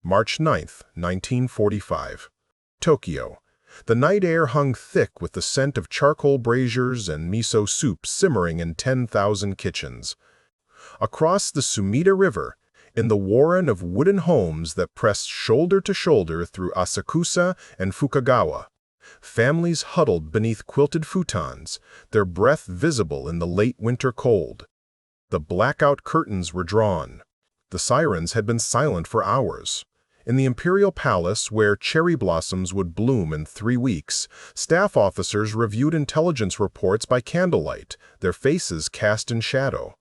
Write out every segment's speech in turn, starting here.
March 9, 1945. Tokyo. The night air hung thick with the scent of charcoal braziers and miso soup simmering in 10,000 kitchens. Across the Sumida River, in the warren of wooden homes that pressed shoulder to shoulder through Asakusa and Fukagawa, families huddled beneath quilted futons, their breath visible in the late winter cold. The blackout curtains were drawn. The sirens had been silent for hours. In the imperial palace, where cherry blossoms would bloom in 3 weeks, staff officers reviewed intelligence reports by candlelight, their faces cast in shadow.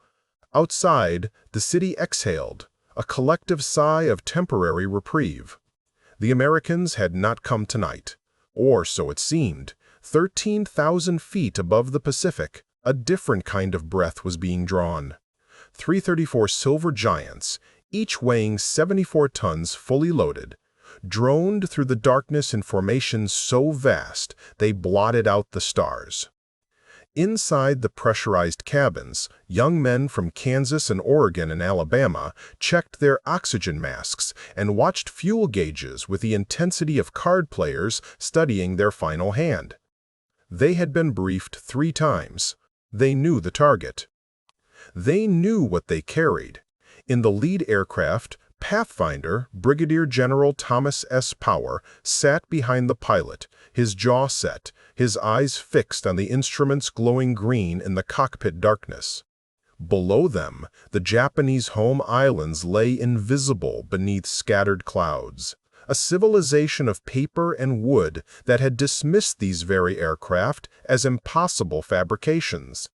Outside, the city exhaled, a collective sigh of temporary reprieve. The Americans had not come tonight, or so it seemed. 13,000 feet above the Pacific, a different kind of breath was being drawn. 334 silver giants, each weighing 74 tons fully loaded, droned through the darkness in formations so vast they blotted out the stars. Inside the pressurized cabins, young men from Kansas and Oregon and Alabama checked their oxygen masks and watched fuel gauges with the intensity of card players studying their final hand. They had been briefed 3 times. They knew the target. They knew what they carried. In the lead aircraft, Pathfinder, Brigadier General Thomas S. Power, sat behind the pilot, his jaw set, his eyes fixed on the instruments glowing green in the cockpit darkness. Below them, the Japanese home islands lay invisible beneath scattered clouds, a civilization of paper and wood that had dismissed these very aircraft as impossible fabrications.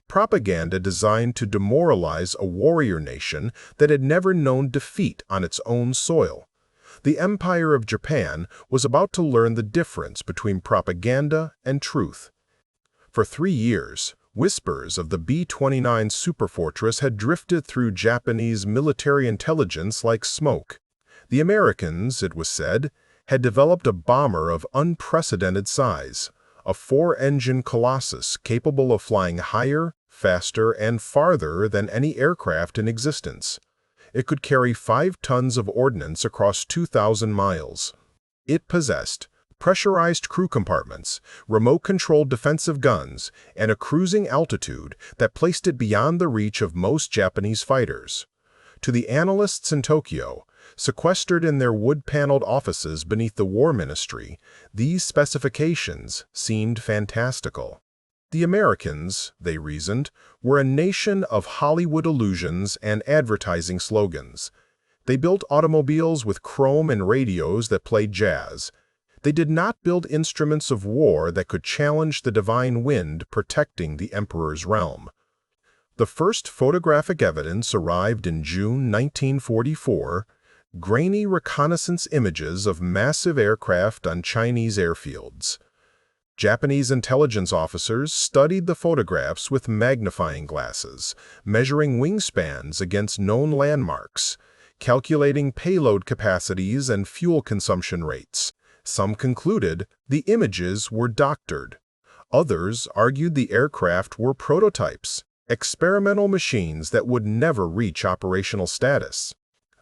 Propaganda designed to demoralize a warrior nation that had never known defeat on its own soil. The Empire of Japan was about to learn the difference between propaganda and truth. For 3 years, whispers of the B-29 Superfortress had drifted through Japanese military intelligence like smoke. The Americans, it was said, had developed a bomber of unprecedented size, a 4-engine colossus capable of flying higher, faster, and farther than any aircraft in existence. It could carry 5 tons of ordnance across 2,000 miles. It possessed pressurized crew compartments, remote-controlled defensive guns, and a cruising altitude that placed it beyond the reach of most Japanese fighters. To the analysts in Tokyo, sequestered in their wood-paneled offices beneath the War Ministry, these specifications seemed fantastical. The Americans, they reasoned, were a nation of Hollywood illusions and advertising slogans. They built automobiles with chrome and radios that played jazz. They did not build instruments of war that could challenge the divine wind protecting the emperor's realm. The first photographic evidence arrived in June 1944, grainy reconnaissance images of massive aircraft on Chinese airfields. Japanese intelligence officers studied the photographs with magnifying glasses, measuring wingspans against known landmarks, calculating payload capacities and fuel consumption rates. Some concluded the images were doctored. Others argued the aircraft were prototypes, experimental machines that would never reach operational status.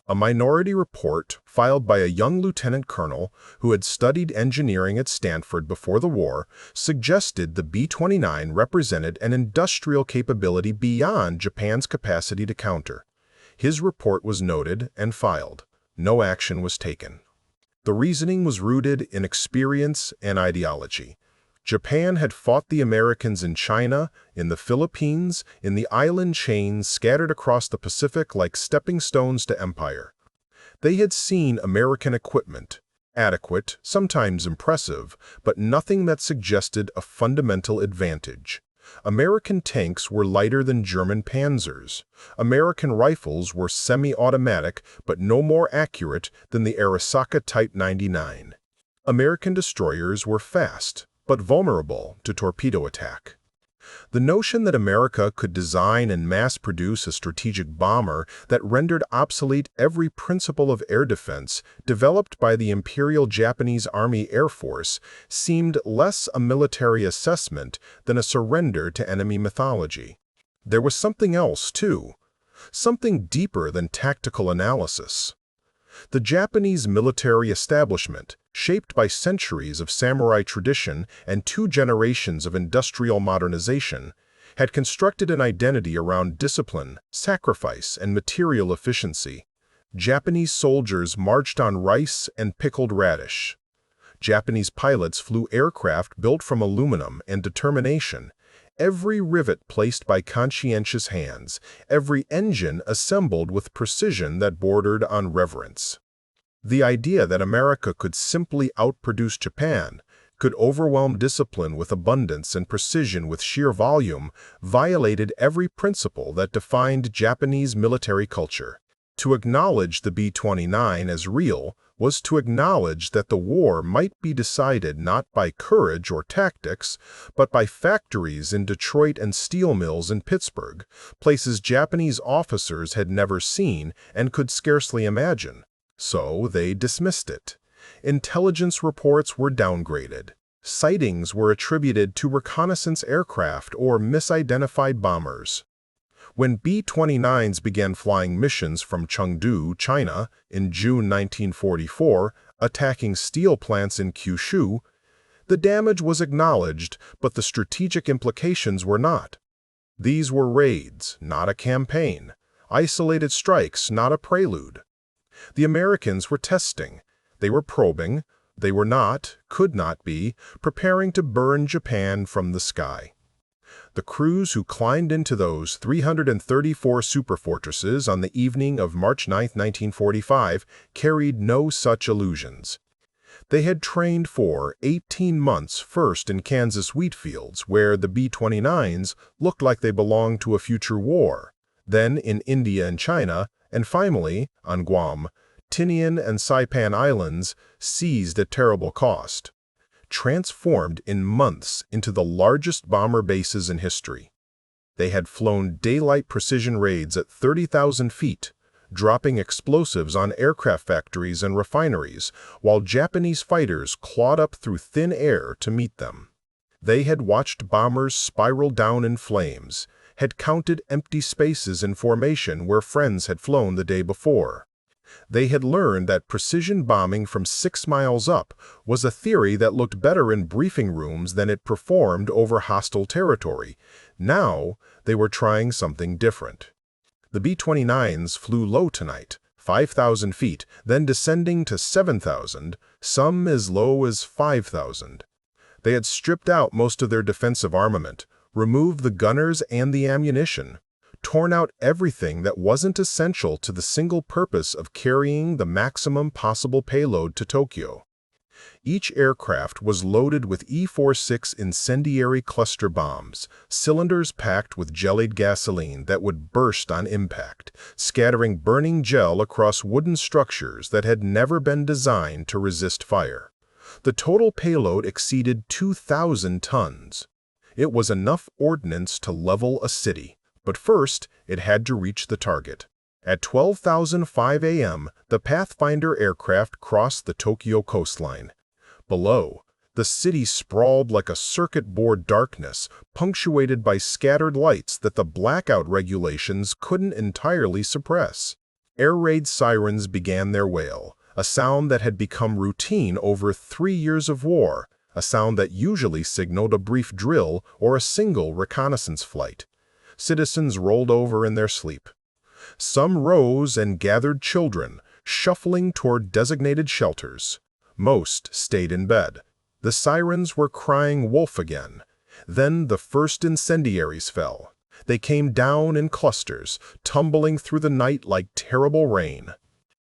A minority report filed by a young lieutenant colonel who had studied engineering at Stanford before the war suggested the B-29 represented an industrial capability beyond Japan's capacity to counter. His report was noted and filed. No action was taken. The reasoning was rooted in experience and ideology. Japan had fought the Americans in China, in the Philippines, in the island chains scattered across the Pacific like stepping stones to empire. They had seen American equipment, adequate, sometimes impressive, but nothing that suggested a fundamental advantage. American tanks were lighter than German panzers. American rifles were semi-automatic, but no more accurate than the Arisaka Type 99. American destroyers were fast, but vulnerable to torpedo attack. The notion that America could design and mass-produce a strategic bomber that rendered obsolete every principle of air defense developed by the Imperial Japanese Army Air Force seemed less a military assessment than a surrender to enemy mythology. There was something else, too, something deeper than tactical analysis. The Japanese military establishment, shaped by centuries of samurai tradition and 2 generations of industrial modernization, had constructed an identity around discipline, sacrifice, and material efficiency. Japanese soldiers marched on rice and pickled radish. Japanese pilots flew aircraft built from aluminum and determination, every rivet placed by conscientious hands, every engine assembled with precision that bordered on reverence. The idea that America could simply outproduce Japan, could overwhelm discipline with abundance and precision with sheer volume, violated every principle that defined Japanese military culture. To acknowledge the B-29 as real was to acknowledge that the war might be decided not by courage or tactics, but by factories in Detroit and steel mills in Pittsburgh, places Japanese officers had never seen and could scarcely imagine. So they dismissed it. Intelligence reports were downgraded. Sightings were attributed to reconnaissance aircraft or misidentified bombers. When B-29s began flying missions from Chengdu, China, in June 1944, attacking steel plants in Kyushu, the damage was acknowledged, but the strategic implications were not. These were raids, not a campaign, isolated strikes, not a prelude. The Americans were testing, they were probing, they were not, could not be, preparing to burn Japan from the sky. The crews who climbed into those 334 superfortresses on the evening of March 9, 1945, carried no such illusions. They had trained for 18 months first in Kansas wheat fields, where the B-29s looked like they belonged to a future war, then in India and China, and finally, on Guam, Tinian and Saipan Islands, seized at terrible cost. Transformed in months into the largest bomber bases in history. They had flown daylight precision raids at 30,000 feet, dropping explosives on aircraft factories and refineries, while Japanese fighters clawed up through thin air to meet them. They had watched bombers spiral down in flames, had counted empty spaces in formation where friends had flown the day before. They had learned that precision bombing from 6 miles up was a theory that looked better in briefing rooms than it performed over hostile territory. Now, they were trying something different. The B-29s flew low tonight, 5,000 feet, then descending to 7,000, some as low as 5,000. They had stripped out most of their defensive armament, removed the gunners and the ammunition, torn out everything that wasn't essential to the single purpose of carrying the maximum possible payload to Tokyo. Each aircraft was loaded with E-46 incendiary cluster bombs, cylinders packed with jellied gasoline that would burst on impact, scattering burning gel across wooden structures that had never been designed to resist fire. The total payload exceeded 2,000 tons. It was enough ordnance to level a city. But first, it had to reach the target. At 12:05 a.m., the Pathfinder aircraft crossed the Tokyo coastline. Below, the city sprawled like a circuit board darkness, punctuated by scattered lights that the blackout regulations couldn't entirely suppress. Air raid sirens began their wail, a sound that had become routine over 3 years of war, a sound that usually signaled a brief drill or a single reconnaissance flight. Citizens rolled over in their sleep. Some rose and gathered children, shuffling toward designated shelters. Most stayed in bed. The sirens were crying wolf again. Then the first incendiaries fell. They came down in clusters, tumbling through the night like terrible rain.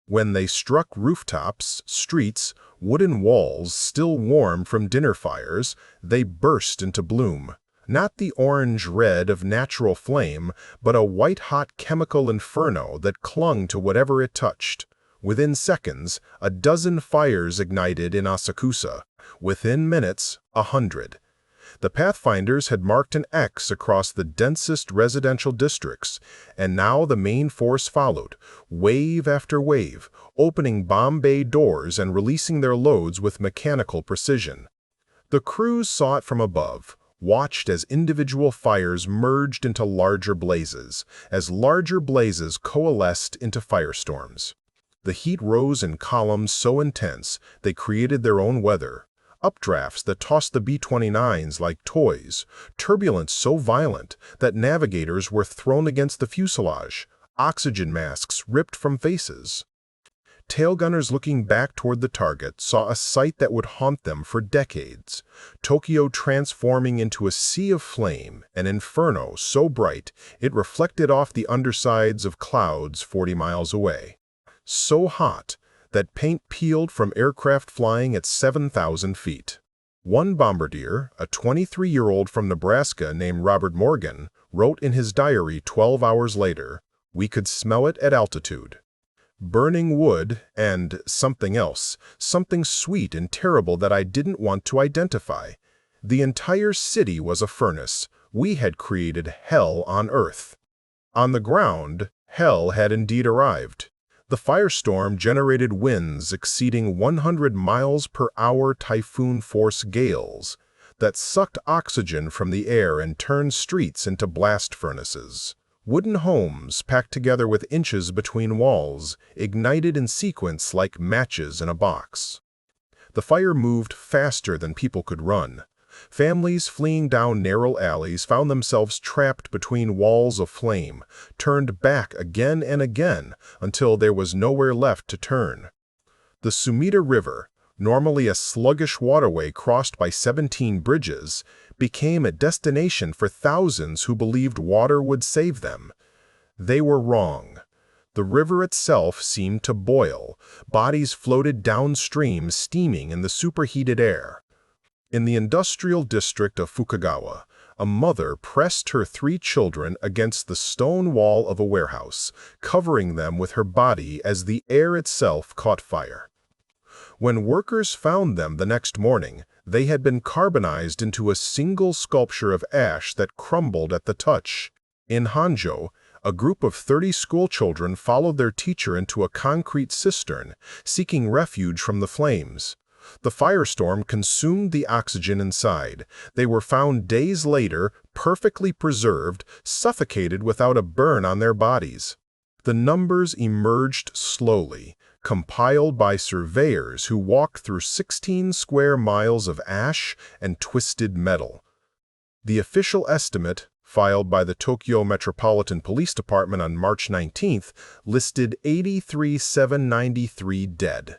When they struck rooftops, streets, wooden walls still warm from dinner fires, they burst into bloom. Not the orange-red of natural flame, but a white-hot chemical inferno that clung to whatever it touched. Within seconds, a dozen fires ignited in Asakusa. Within minutes, 100. The Pathfinders had marked an X across the densest residential districts, and now the main force followed, wave after wave, opening bomb bay doors and releasing their loads with mechanical precision. The crews saw it from above, watched as individual fires merged into larger blazes, as larger blazes coalesced into firestorms. The heat rose in columns so intense they created their own weather. Updrafts that tossed the B-29s like toys, turbulence so violent that navigators were thrown against the fuselage, oxygen masks ripped from faces. Tailgunners looking back toward the target saw a sight that would haunt them for decades: Tokyo transforming into a sea of flame, an inferno so bright it reflected off the undersides of clouds 40 miles away. So hot that paint peeled from aircraft flying at 7,000 feet. One bombardier, a 23-year-old from Nebraska named Robert Morgan, wrote in his diary 12 hours later, "We could smell it at altitude. Burning wood and something else, something sweet and terrible that I didn't want to identify. The entire city was a furnace. We had created hell on earth." On the ground, hell had indeed arrived. The firestorm generated winds exceeding 100 miles per hour typhoon-force gales that sucked oxygen from the air and turned streets into blast furnaces. Wooden homes, packed together with inches between walls, ignited in sequence like matches in a box. The fire moved faster than people could run. Families fleeing down narrow alleys found themselves trapped between walls of flame, turned back again and again until there was nowhere left to turn. The Sumida River, normally a sluggish waterway crossed by 17 bridges, became a destination for thousands who believed water would save them. They were wrong. The river itself seemed to boil. Bodies floated downstream, steaming in the superheated air. In the industrial district of Fukagawa, a mother pressed her 3 children against the stone wall of a warehouse, covering them with her body as the air itself caught fire. When workers found them the next morning, they had been carbonized into a single sculpture of ash that crumbled at the touch. In Hanjo, a group of 30 schoolchildren followed their teacher into a concrete cistern, seeking refuge from the flames. The firestorm consumed the oxygen inside. They were found days later, perfectly preserved, suffocated without a burn on their bodies. The numbers emerged slowly, compiled by surveyors who walked through 16 square miles of ash and twisted metal. The official estimate, filed by the Tokyo Metropolitan Police Department on March 19th, listed 83,793 dead.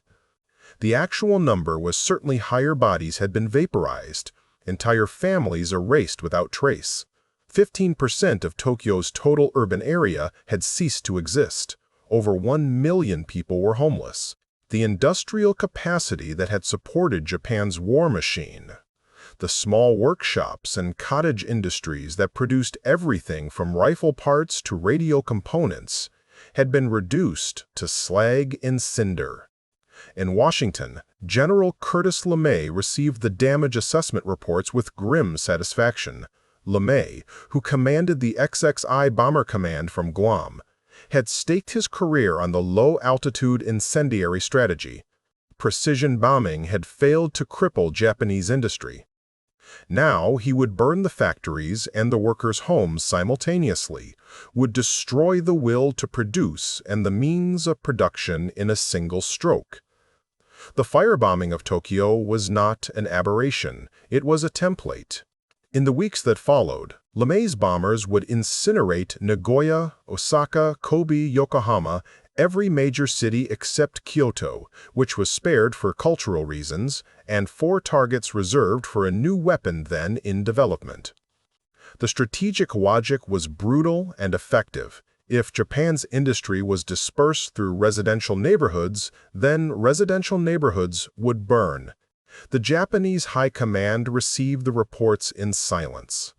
The actual number was certainly higher. Bodies had been vaporized, entire families erased without trace. 15% of Tokyo's total urban area had ceased to exist. Over 1 million people were homeless. The industrial capacity that had supported Japan's war machine, the small workshops and cottage industries that produced everything from rifle parts to radio components, had been reduced to slag and cinder. In Washington, General Curtis LeMay received the damage assessment reports with grim satisfaction. LeMay, who commanded the XXI Bomber Command from Guam, had staked his career on the low-altitude incendiary strategy. Precision bombing had failed to cripple Japanese industry. Now he would burn the factories and the workers' homes simultaneously, would destroy the will to produce and the means of production in a single stroke. The firebombing of Tokyo was not an aberration, it was a template. In the weeks that followed, LeMay's bombers would incinerate Nagoya, Osaka, Kobe, Yokohama, every major city except Kyoto, which was spared for cultural reasons, and 4 targets reserved for a new weapon then in development. The strategic logic was brutal and effective. If Japan's industry was dispersed through residential neighborhoods, then residential neighborhoods would burn. The Japanese High Command received the reports in silence.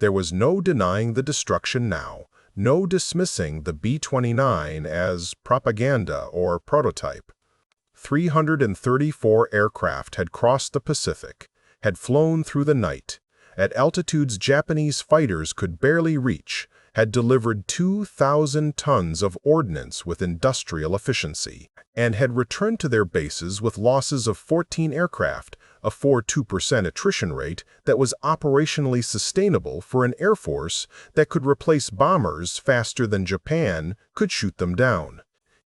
There was no denying the destruction now, no dismissing the B-29 as propaganda or prototype. 334 aircraft had crossed the Pacific, had flown through the night, at altitudes Japanese fighters could barely reach, had delivered 2,000 tons of ordnance with industrial efficiency, and had returned to their bases with losses of 14 aircraft, a 4.2% attrition rate that was operationally sustainable for an air force that could replace bombers faster than Japan could shoot them down.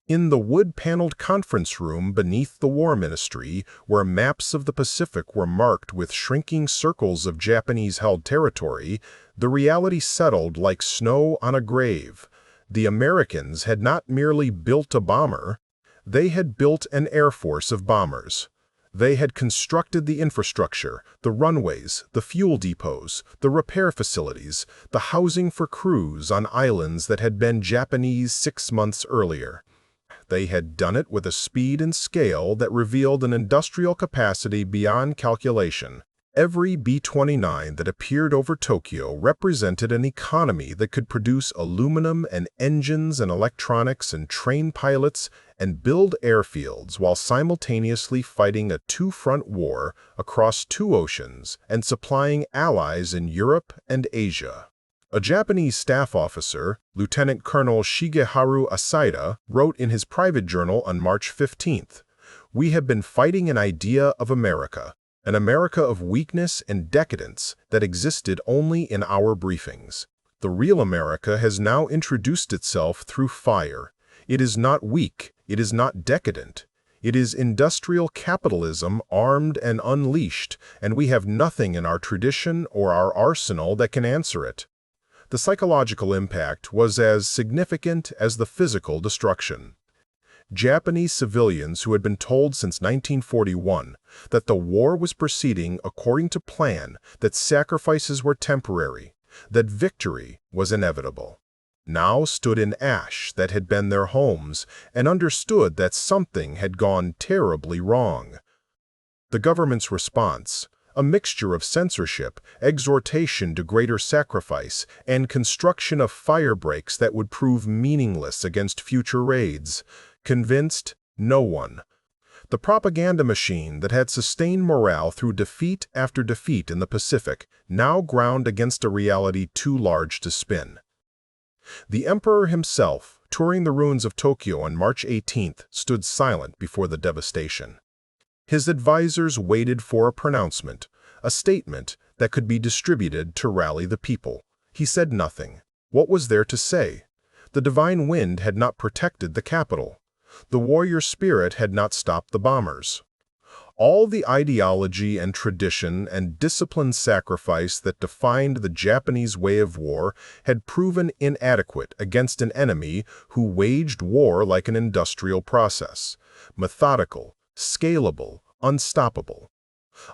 In the wood-paneled conference room beneath the War Ministry, where maps of the Pacific were marked with shrinking circles of Japanese-held territory, the reality settled like snow on a grave. The Americans had not merely built a bomber, they had built an air force of bombers. They had constructed the infrastructure, the runways, the fuel depots, the repair facilities, the housing for crews on islands that had been Japanese 6 months earlier. They had done it with a speed and scale that revealed an industrial capacity beyond calculation. Every B-29 that appeared over Tokyo represented an economy that could produce aluminum and engines and electronics and train pilots and build airfields while simultaneously fighting a two-front war across 2 oceans and supplying allies in Europe and Asia. A Japanese staff officer, Lieutenant Colonel Shigeharu Asida, wrote in his private journal on March 15th, "We have been fighting an idea of America, an America of weakness and decadence that existed only in our briefings. The real America has now introduced itself through fire. It is not weak, it is not decadent. It is industrial capitalism armed and unleashed, and we have nothing in our tradition or our arsenal that can answer it." The psychological impact was as significant as the physical destruction. Japanese civilians who had been told since 1941 that the war was proceeding according to plan, that sacrifices were temporary, that victory was inevitable, now stood in ash that had been their homes and understood that something had gone terribly wrong. The government's response, a mixture of censorship, exhortation to greater sacrifice, and construction of fire breaks that would prove meaningless against future raids, convinced no one. The propaganda machine that had sustained morale through defeat after defeat in the Pacific now ground against a reality too large to spin. The emperor himself, touring the ruins of Tokyo on March 18th, stood silent before the devastation. His advisors waited for a pronouncement, a statement that could be distributed to rally the people. He said nothing. What was there to say? The divine wind had not protected the capital. The warrior spirit had not stopped the bombers. All the ideology and tradition and disciplined sacrifice that defined the Japanese way of war had proven inadequate against an enemy who waged war like an industrial process, methodical, scalable, unstoppable.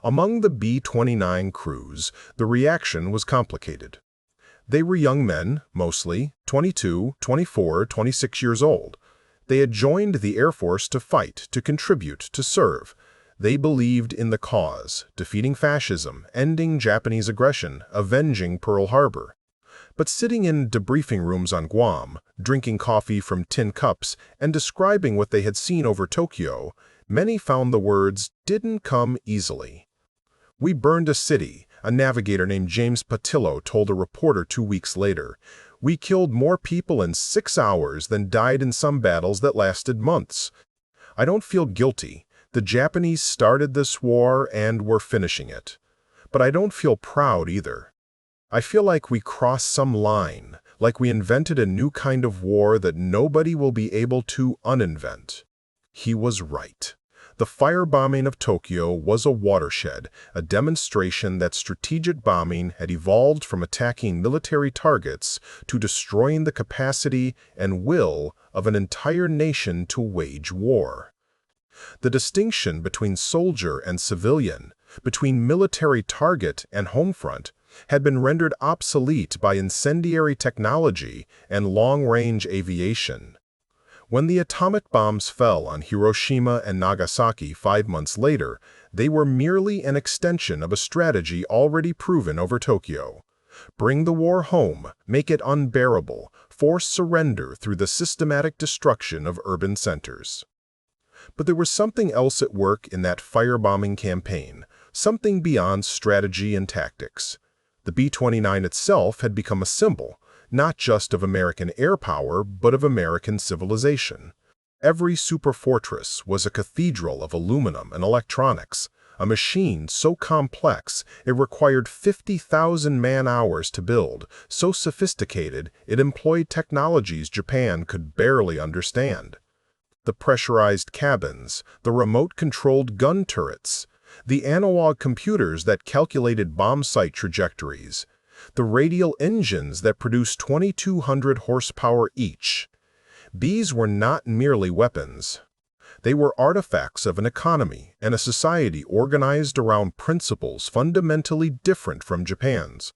Among the B-29 crews, the reaction was complicated. They were young men, mostly 22, 24, 26 years old. They had joined the Air Force to fight, to contribute, to serve. They believed in the cause, defeating fascism, ending Japanese aggression, avenging Pearl Harbor. But sitting in debriefing rooms on Guam, drinking coffee from tin cups, and describing what they had seen over Tokyo, many found the words didn't come easily. "We burned a city," a navigator named James Patillo told a reporter 2 weeks later. "We killed more people in 6 hours than died in some battles that lasted months. I don't feel guilty. The Japanese started this war and were finishing it. But I don't feel proud either. I feel like we crossed some line, like we invented a new kind of war that nobody will be able to uninvent." He was right. The firebombing of Tokyo was a watershed, a demonstration that strategic bombing had evolved from attacking military targets to destroying the capacity and will of an entire nation to wage war. The distinction between soldier and civilian, between military target and home front, had been rendered obsolete by incendiary technology and long-range aviation. When the atomic bombs fell on Hiroshima and Nagasaki 5 months later, they were merely an extension of a strategy already proven over Tokyo. Bring the war home, make it unbearable, force surrender through the systematic destruction of urban centers. But there was something else at work in that firebombing campaign, something beyond strategy and tactics. The B-29 itself had become a symbol, not just of American air power, but of American civilization. Every superfortress was a cathedral of aluminum and electronics, a machine so complex it required 50,000 man-hours to build, so sophisticated it employed technologies Japan could barely understand. The pressurized cabins, the remote-controlled gun turrets, the analog computers that calculated bomb site trajectories, the radial engines that produced 2,200 horsepower each. These were not merely weapons. They were artifacts of an economy and a society organized around principles fundamentally different from Japan's.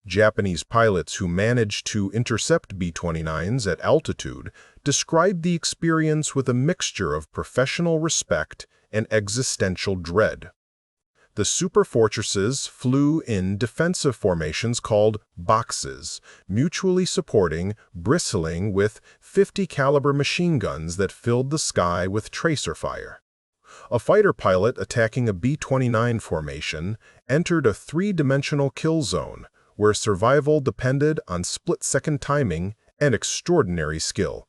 Japanese pilots who managed to intercept B-29s at altitude described the experience with a mixture of professional respect and existential dread. The Superfortresses flew in defensive formations called boxes, mutually supporting, bristling with 50-caliber machine guns that filled the sky with tracer fire. A fighter pilot attacking a B-29 formation entered a three-dimensional kill zone, where survival depended on split-second timing and extraordinary skill.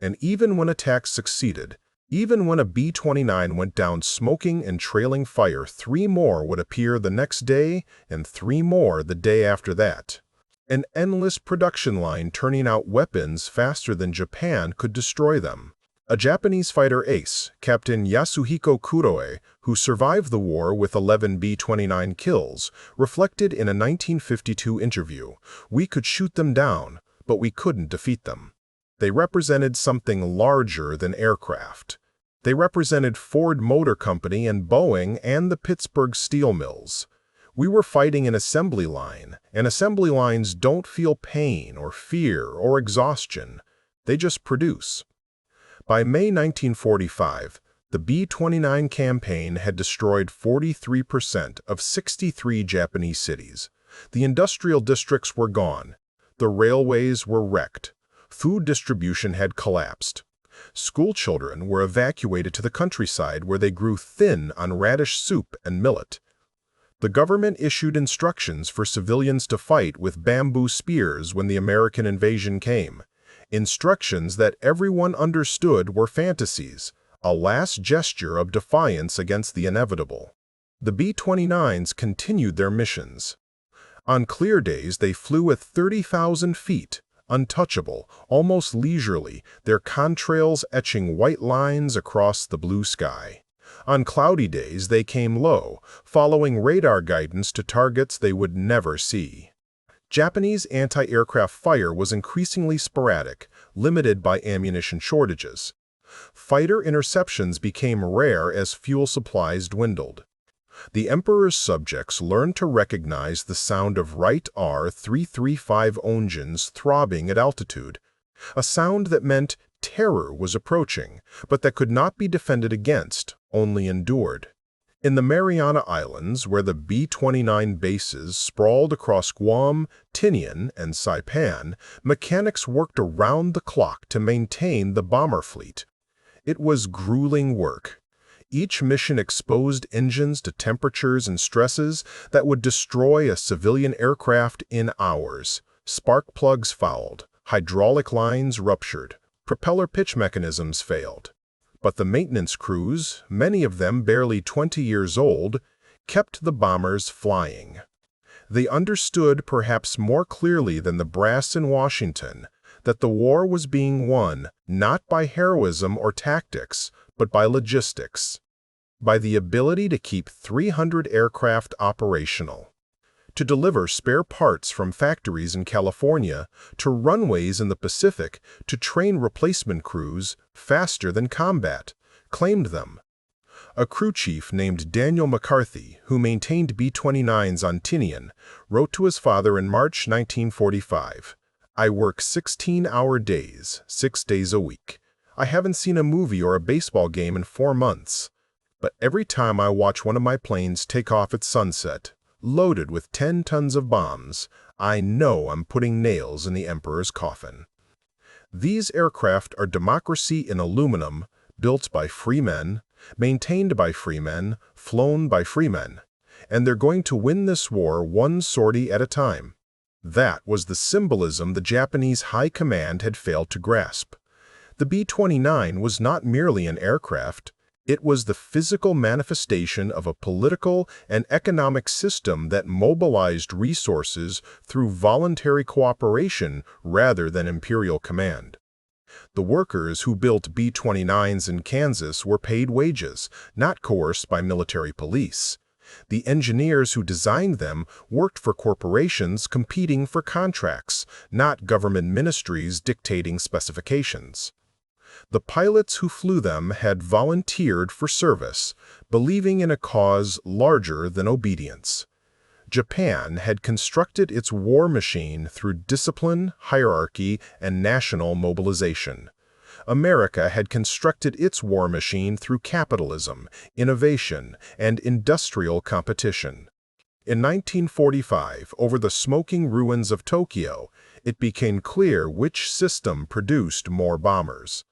And even when attacks succeeded, even when a B-29 went down smoking and trailing fire, 3 more would appear the next day and 3 more the day after that. An endless production line turning out weapons faster than Japan could destroy them. A Japanese fighter ace, Captain Yasuhiko Kuroe, who survived the war with 11 B-29 kills, reflected in a 1952 interview, "We could shoot them down, but we couldn't defeat them." They represented something larger than aircraft. They represented Ford Motor Company and Boeing and the Pittsburgh steel mills. We were fighting an assembly line, and assembly lines don't feel pain or fear or exhaustion. They just produce. By May 1945, the B-29 campaign had destroyed 43% of 63 Japanese cities. The industrial districts were gone. The railways were wrecked. Food distribution had collapsed. School children were evacuated to the countryside where they grew thin on radish soup and millet. The government issued instructions for civilians to fight with bamboo spears when the American invasion came. Instructions that everyone understood were fantasies, a last gesture of defiance against the inevitable. The B-29s continued their missions. On clear days, they flew at 30,000 feet, untouchable, almost leisurely, their contrails etching white lines across the blue sky. On cloudy days, they came low, following radar guidance to targets they would never see. Japanese anti-aircraft fire was increasingly sporadic, limited by ammunition shortages. Fighter interceptions became rare as fuel supplies dwindled. The Emperor's subjects learned to recognize the sound of Wright R-335 engines throbbing at altitude, a sound that meant terror was approaching, but that could not be defended against, only endured. In the Mariana Islands, where the B-29 bases sprawled across Guam, Tinian, and Saipan, mechanics worked around the clock to maintain the bomber fleet. It was grueling work. Each mission exposed engines to temperatures and stresses that would destroy a civilian aircraft in hours. Spark plugs fouled, hydraulic lines ruptured, propeller pitch mechanisms failed. But the maintenance crews, many of them barely 20 years old, kept the bombers flying. They understood perhaps more clearly than the brass in Washington that the war was being won not by heroism or tactics, but by logistics, by the ability to keep 300 aircraft operational, to deliver spare parts from factories in California to runways in the Pacific, to train replacement crews faster than combat, claimed them. A crew chief named Daniel McCarthy, who maintained B-29s on Tinian, wrote to his father in March 1945, "I work 16-hour days, 6 days a week. I haven't seen a movie or a baseball game in 4 months. But every time I watch one of my planes take off at sunset, loaded with 10 tons of bombs, I know I'm putting nails in the Emperor's coffin." These aircraft are democracy in aluminum, built by free men, maintained by free men, flown by free men. And they're going to win this war one sortie at a time. That was the symbolism the Japanese High Command had failed to grasp. The B-29 was not merely an aircraft. It was the physical manifestation of a political and economic system that mobilized resources through voluntary cooperation rather than imperial command. The workers who built B-29s in Kansas were paid wages, not coerced by military police. The engineers who designed them worked for corporations competing for contracts, not government ministries dictating specifications. The pilots who flew them had volunteered for service, believing in a cause larger than obedience. Japan had constructed its war machine through discipline, hierarchy, and national mobilization. America had constructed its war machine through capitalism, innovation, and industrial competition. In 1945, over the smoking ruins of Tokyo, it became clear which system produced more bombers.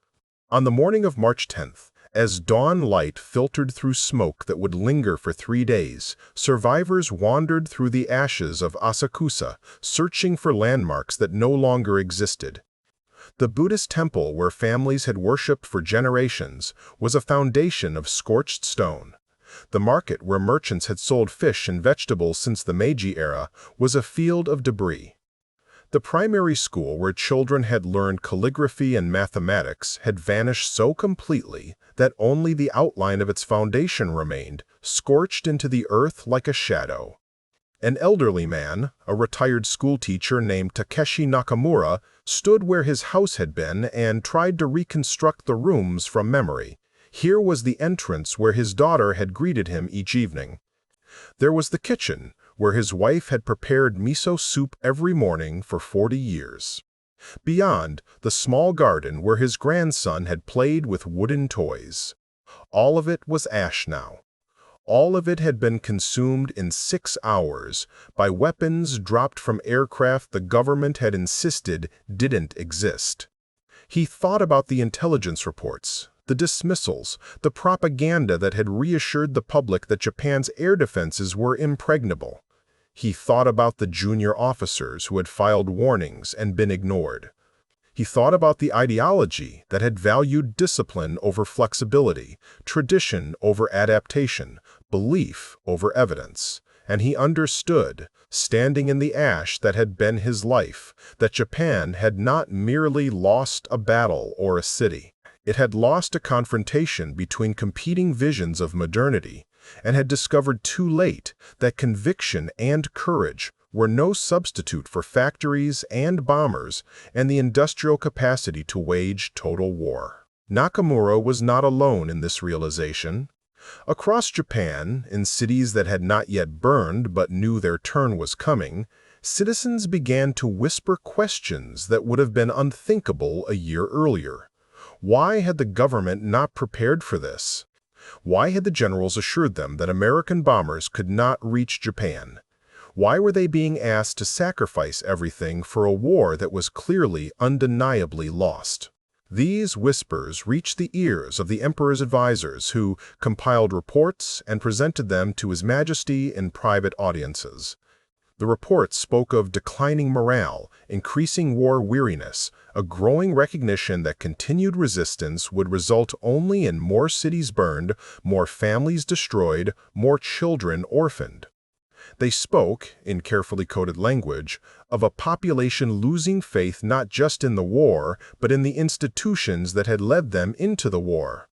On the morning of March 10th, as dawn light filtered through smoke that would linger for 3 days, survivors wandered through the ashes of Asakusa, searching for landmarks that no longer existed. The Buddhist temple where families had worshipped for generations was a foundation of scorched stone. The market where merchants had sold fish and vegetables since the Meiji era was a field of debris. The primary school where children had learned calligraphy and mathematics had vanished so completely that only the outline of its foundation remained, scorched into the earth like a shadow. An elderly man, a retired schoolteacher named Takeshi Nakamura, stood where his house had been and tried to reconstruct the rooms from memory. Here was the entrance where his daughter had greeted him each evening. There was the kitchen, where his wife had prepared miso soup every morning for 40 years. Beyond, the small garden where his grandson had played with wooden toys. All of it was ash now. All of it had been consumed in 6 hours by weapons dropped from aircraft the government had insisted didn't exist. He thought about the intelligence reports, the dismissals, the propaganda that had reassured the public that Japan's air defenses were impregnable. He thought about the junior officers who had filed warnings and been ignored. He thought about the ideology that had valued discipline over flexibility, tradition over adaptation, belief over evidence. And he understood, standing in the ash that had been his life, that Japan had not merely lost a battle or a city. It had lost a confrontation between competing visions of modernity, and had discovered too late that conviction and courage were no substitute for factories and bombers and the industrial capacity to wage total war. Nakamura was not alone in this realization. Across Japan, in cities that had not yet burned but knew their turn was coming, citizens began to whisper questions that would have been unthinkable a year earlier. Why had the government not prepared for this? Why had the generals assured them that American bombers could not reach Japan? Why were they being asked to sacrifice everything for a war that was clearly, undeniably lost? These whispers reached the ears of the emperor's advisors, who compiled reports and presented them to His Majesty in private audiences. The reports spoke of declining morale, increasing war weariness, a growing recognition that continued resistance would result only in more cities burned, more families destroyed, more children orphaned. They spoke, in carefully coded language, of a population losing faith not just in the war, but in the institutions that had led them into the war.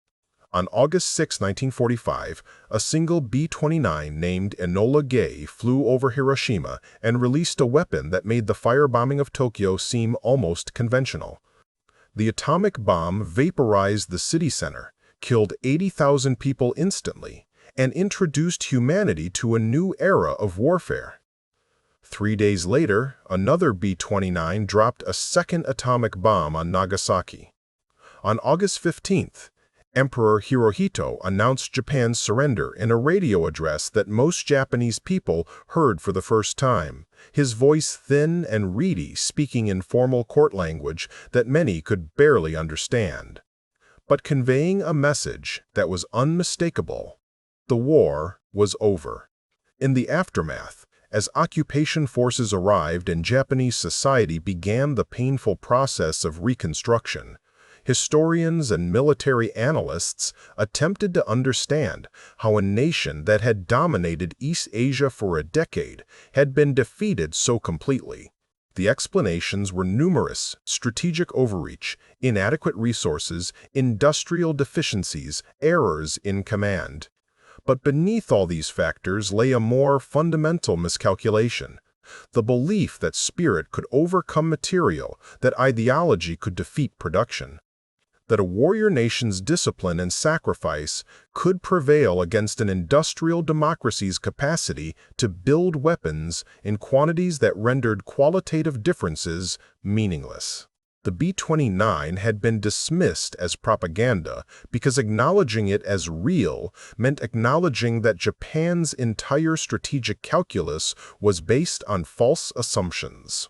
On August 6, 1945, a single B-29 named Enola Gay flew over Hiroshima and released a weapon that made the firebombing of Tokyo seem almost conventional. The atomic bomb vaporized the city center, killed 80,000 people instantly, and introduced humanity to a new era of warfare. 3 days later, another B-29 dropped a second atomic bomb on Nagasaki. On August 15th, Emperor Hirohito announced Japan's surrender in a radio address that most Japanese people heard for the first time, his voice thin and reedy, speaking in formal court language that many could barely understand, but conveying a message that was unmistakable. The war was over. In the aftermath, as occupation forces arrived and Japanese society began the painful process of reconstruction, historians and military analysts attempted to understand how a nation that had dominated East Asia for a decade had been defeated so completely. The explanations were numerous: strategic overreach, inadequate resources, industrial deficiencies, errors in command. But beneath all these factors lay a more fundamental miscalculation: the belief that spirit could overcome material, that ideology could defeat production, that a warrior nation's discipline and sacrifice could prevail against an industrial democracy's capacity to build weapons in quantities that rendered qualitative differences meaningless. The B-29 had been dismissed as propaganda because acknowledging it as real meant acknowledging that Japan's entire strategic calculus was based on false assumptions.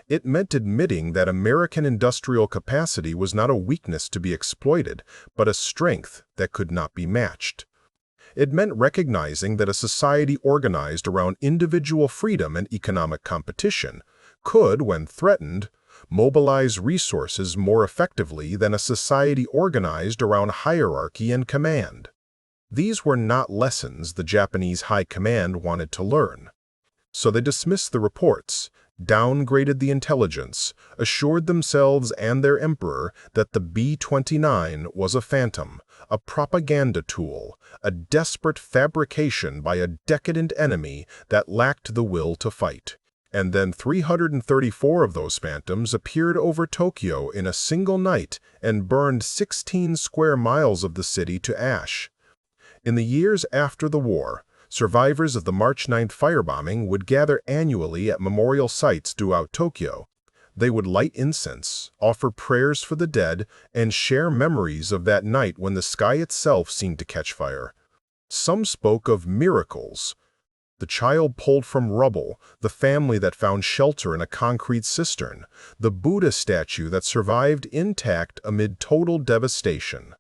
It meant admitting that American industrial capacity was not a weakness to be exploited, but a strength that could not be matched. It meant recognizing that a society organized around individual freedom and economic competition could, when threatened, mobilize resources more effectively than a society organized around hierarchy and command. These were not lessons the Japanese high command wanted to learn. So they dismissed the reports, downgraded the intelligence, assured themselves and their emperor that the B-29 was a phantom, a propaganda tool, a desperate fabrication by a decadent enemy that lacked the will to fight. And then 334 of those phantoms appeared over Tokyo in a single night and burned 16 square miles of the city to ash. In the years after the war, survivors of the March 9th firebombing would gather annually at memorial sites throughout Tokyo. They would light incense, offer prayers for the dead, and share memories of that night when the sky itself seemed to catch fire. Some spoke of miracles: the child pulled from rubble, the family that found shelter in a concrete cistern, the Buddha statue that survived intact amid total devastation.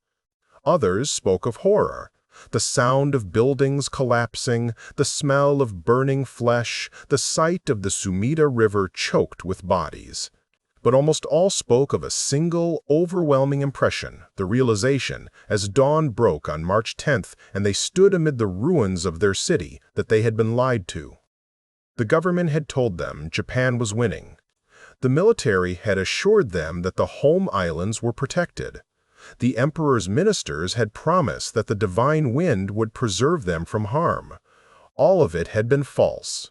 Others spoke of horror: the sound of buildings collapsing, the smell of burning flesh, the sight of the Sumida River choked with bodies. But almost all spoke of a single, overwhelming impression, the realization, as dawn broke on March 10th and they stood amid the ruins of their city, that they had been lied to. The government had told them Japan was winning. The military had assured them that the home islands were protected. The emperor's ministers had promised that the divine wind would preserve them from harm. All of it had been false.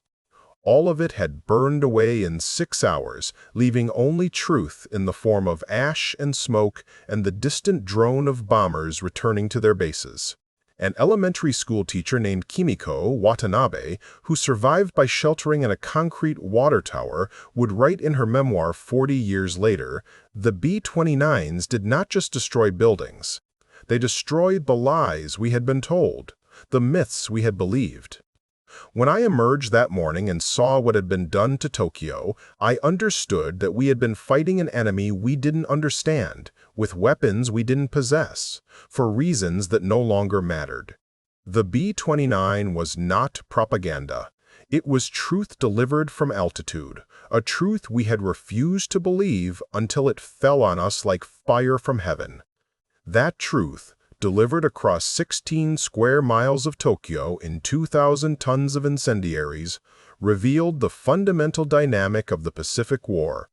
All of it had burned away in 6 hours, leaving only truth in the form of ash and smoke and the distant drone of bombers returning to their bases. An elementary school teacher named Kimiko Watanabe, who survived by sheltering in a concrete water tower, would write in her memoir 40 years later, "The B-29s did not just destroy buildings. They destroyed the lies we had been told, the myths we had believed." When I emerged that morning and saw what had been done to Tokyo, I understood that we had been fighting an enemy we didn't understand, with weapons we didn't possess, for reasons that no longer mattered. The B-29 was not propaganda. It was truth delivered from altitude, a truth we had refused to believe until it fell on us like fire from heaven. That truth, delivered across 16 square miles of Tokyo in 2,000 tons of incendiaries, revealed the fundamental dynamic of the Pacific War.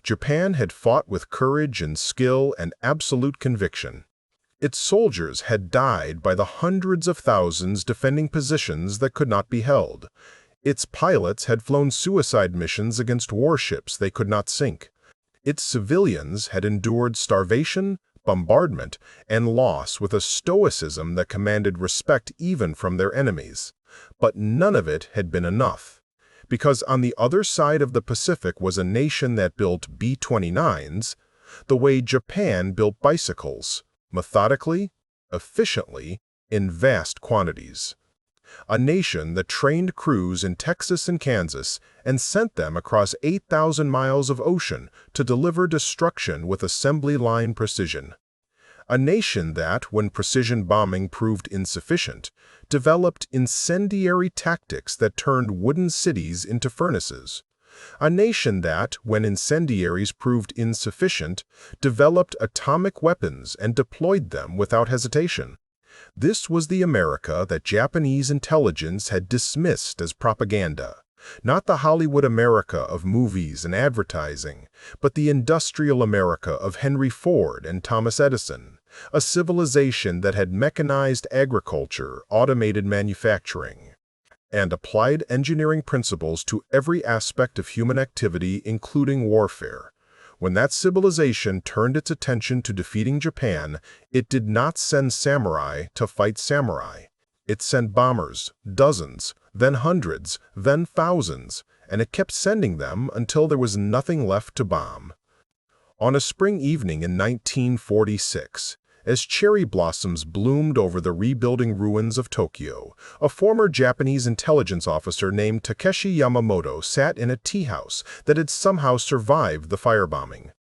Japan had fought with courage and skill and absolute conviction. Its soldiers had died by the hundreds of thousands defending positions that could not be held. Its pilots had flown suicide missions against warships they could not sink. Its civilians had endured starvation, bombardment, and loss with a stoicism that commanded respect even from their enemies. But none of it had been enough. Because on the other side of the Pacific was a nation that built B-29s, the way Japan built bicycles, methodically, efficiently, in vast quantities. A nation that trained crews in Texas and Kansas and sent them across 8,000 miles of ocean to deliver destruction with assembly line precision. A nation that, when precision bombing proved insufficient, developed incendiary tactics that turned wooden cities into furnaces. A nation that, when incendiaries proved insufficient, developed atomic weapons and deployed them without hesitation. This was the America that Japanese intelligence had dismissed as propaganda. Not the Hollywood America of movies and advertising, but the industrial America of Henry Ford and Thomas Edison, a civilization that had mechanized agriculture, automated manufacturing, and applied engineering principles to every aspect of human activity, including warfare. When that civilization turned its attention to defeating Japan, it did not send samurai to fight samurai. It sent bombers, dozens, then hundreds, then thousands, and it kept sending them until there was nothing left to bomb. On a spring evening in 1946, as cherry blossoms bloomed over the rebuilding ruins of Tokyo, a former Japanese intelligence officer named Takeshi Yamamoto sat in a tea house that had somehow survived the firebombing.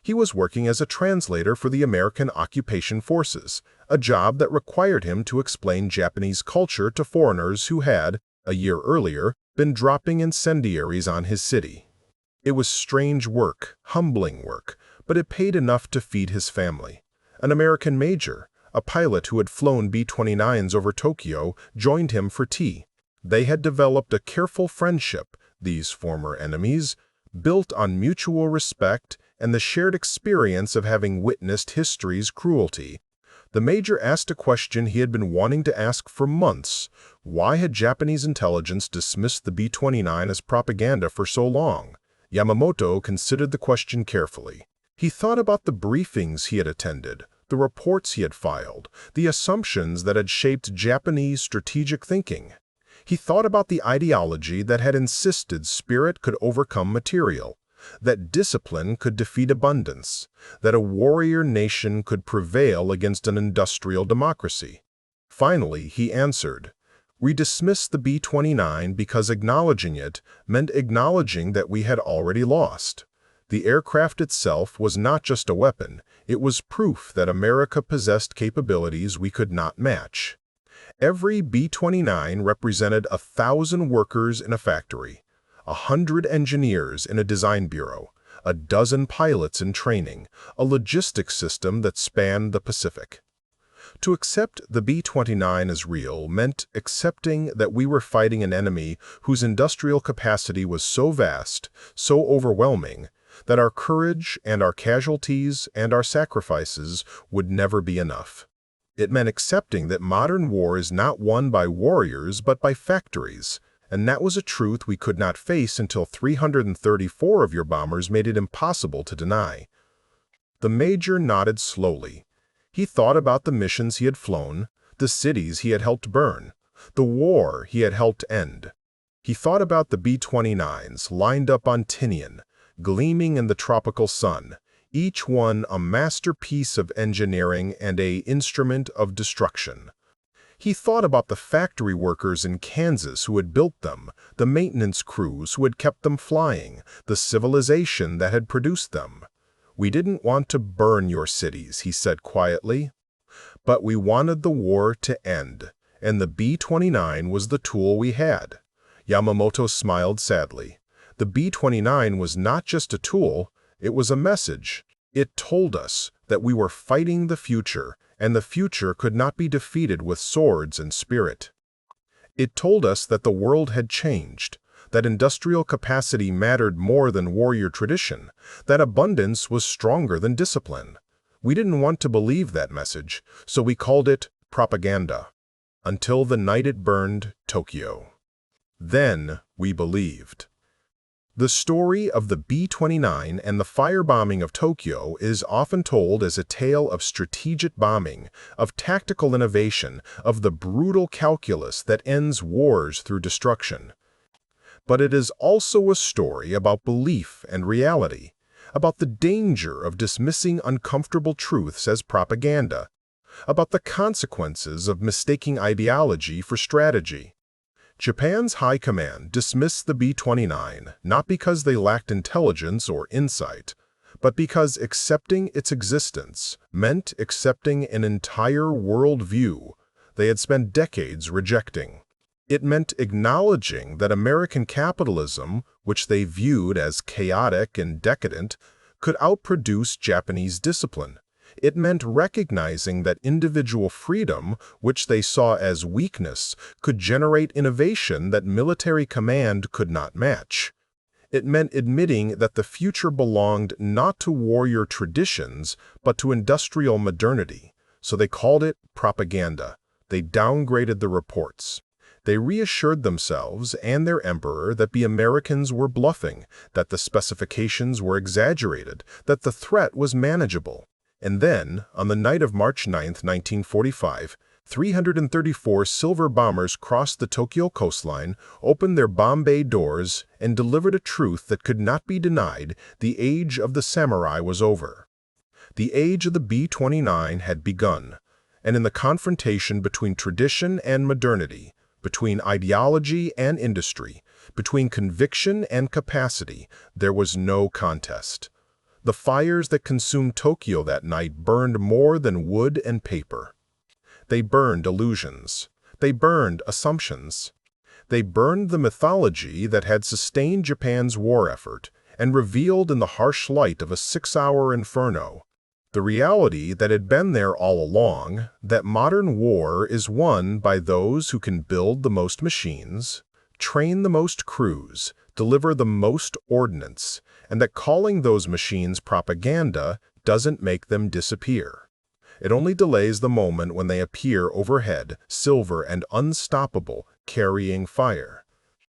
He was working as a translator for the American occupation forces, a job that required him to explain Japanese culture to foreigners who had, a year earlier, been dropping incendiaries on his city. It was strange work, humbling work, but it paid enough to feed his family. An American major, a pilot who had flown B-29s over Tokyo, joined him for tea. They had developed a careful friendship, these former enemies, built on mutual respect and the shared experience of having witnessed history's cruelty. The major asked a question he had been wanting to ask for months. Why had Japanese intelligence dismissed the B-29 as propaganda for so long? Yamamoto considered the question carefully. He thought about the briefings he had attended, the reports he had filed, the assumptions that had shaped Japanese strategic thinking. He thought about the ideology that had insisted spirit could overcome material, that discipline could defeat abundance, that a warrior nation could prevail against an industrial democracy. Finally, he answered, "We dismissed the B-29 because acknowledging it meant acknowledging that we had already lost. The aircraft itself was not just a weapon, it was proof that America possessed capabilities we could not match." Every B-29 represented 1,000 workers in a factory, 100 engineers in a design bureau, a dozen pilots in training, a logistics system that spanned the Pacific. To accept the B-29 as real meant accepting that we were fighting an enemy whose industrial capacity was so vast, so overwhelming, that our courage and our casualties and our sacrifices would never be enough. It meant accepting that modern war is not won by warriors but by factories, and that was a truth we could not face until 334 of your bombers made it impossible to deny. The major nodded slowly. He thought about the missions he had flown, the cities he had helped burn, the war he had helped end. He thought about the B-29s lined up on Tinian, gleaming in the tropical sun, each one a masterpiece of engineering and an instrument of destruction. He thought about the factory workers in Kansas who had built them, the maintenance crews who had kept them flying, the civilization that had produced them. "We didn't want to burn your cities," he said quietly, "but we wanted the war to end, and the B-29 was the tool we had." Yamamoto smiled sadly. The B-29 was not just a tool, it was a message. It told us that we were fighting the future, and the future could not be defeated with swords and spirit. It told us that the world had changed, that industrial capacity mattered more than warrior tradition, that abundance was stronger than discipline. We didn't want to believe that message, so we called it propaganda. Until the night it burned Tokyo. Then we believed. The story of the B-29 and the firebombing of Tokyo is often told as a tale of strategic bombing, of tactical innovation, of the brutal calculus that ends wars through destruction. But it is also a story about belief and reality, about the danger of dismissing uncomfortable truths as propaganda, about the consequences of mistaking ideology for strategy. Japan's high command dismissed the B-29 not because they lacked intelligence or insight, but because accepting its existence meant accepting an entire worldview they had spent decades rejecting. It meant acknowledging that American capitalism, which they viewed as chaotic and decadent, could outproduce Japanese discipline. It meant recognizing that individual freedom, which they saw as weakness, could generate innovation that military command could not match. It meant admitting that the future belonged not to warrior traditions, but to industrial modernity. So they called it propaganda. They downgraded the reports. They reassured themselves and their emperor that the Americans were bluffing, that the specifications were exaggerated, that the threat was manageable. And then, on the night of March 9, 1945, 334 silver bombers crossed the Tokyo coastline, opened their bomb bay doors, and delivered a truth that could not be denied: the age of the samurai was over. The age of the B-29 had begun, and in the confrontation between tradition and modernity, between ideology and industry, between conviction and capacity, there was no contest. The fires that consumed Tokyo that night burned more than wood and paper. They burned illusions. They burned assumptions. They burned the mythology that had sustained Japan's war effort and revealed in the harsh light of a 6-hour inferno the reality that had been there all along, that modern war is won by those who can build the most machines, train the most crews, deliver the most ordnance, and that calling those machines propaganda doesn't make them disappear. It only delays the moment when they appear overhead, silver and unstoppable, carrying fire.